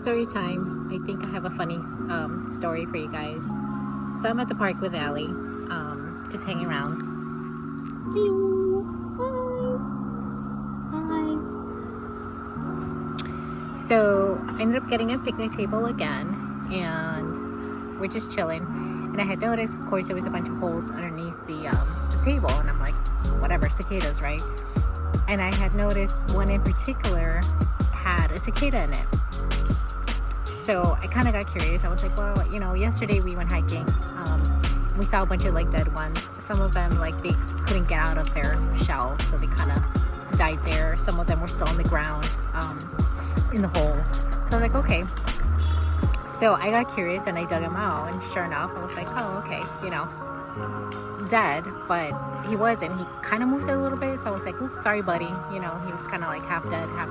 Story time. I think I have a funny story for you guys. So I'm at the park with Allie, just hanging around. Hello. Hi. Hi. So I ended up getting a picnic table again, and we're just chilling. And I had noticed, of course, there was a bunch of holes underneath the table, and I'm like, whatever, cicadas, right? And I had noticed one in particular had a cicada in it. So I kind of got curious. I was like, well, you know, yesterday we went hiking. We saw a bunch of like dead ones. Some of them, like, they couldn't get out of their shell, so they kind of died there. Some of them were still on the ground, in the hole. So I was like, okay. So I got curious and I dug him out, and sure enough, I was like, oh, okay, you know, dead, but he wasn't. He kind of moved a little bit, so I was like, oops, sorry, buddy. You know, he was kind of like half dead, half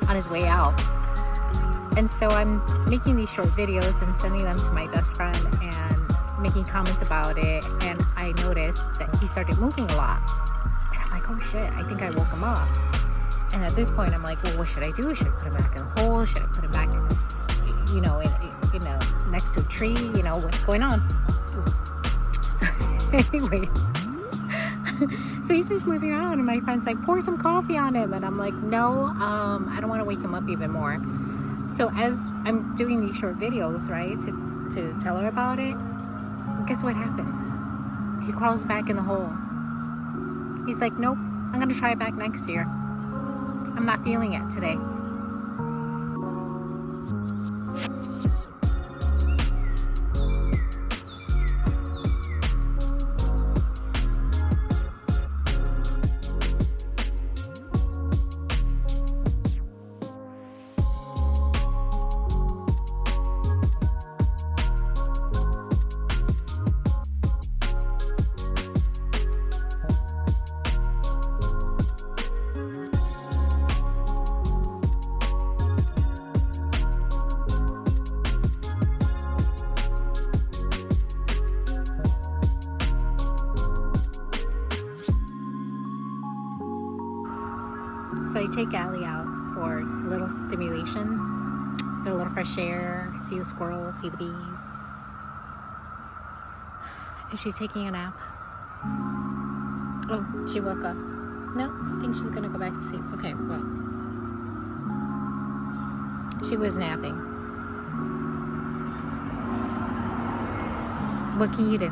on his way out. And so I'm making these short videos and sending them to my best friend and making comments about it, and I noticed that he started moving a lot. And I'm like, oh shit, I think I woke him up. And at this point, I'm like, well, what should I do? Should I put him back in the hole? Should I put him back, you know, next to a tree? You know, what's going on? So anyways, so he starts moving around, and my friend's like, pour some coffee on him. And I'm like, no, I don't want to wake him up even more. So as I'm doing these short videos, right, to tell her about it, guess what happens? He crawls back in the hole. He's like, nope, I'm going to try it back next year. I'm not feeling it today. So I take Allie out for a little stimulation, get a little fresh air, see the squirrels, see the bees. And she's taking a nap. Oh, she woke up. No, I think she's gonna go back to sleep. Okay, well, she was napping. What can you do?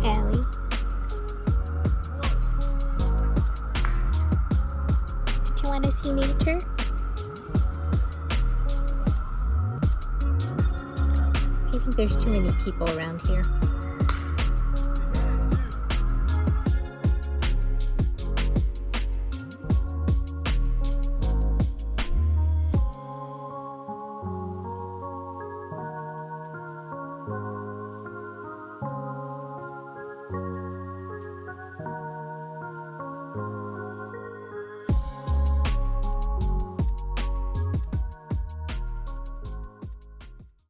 Allie. Did you want to see nature? I think there's too many people around here.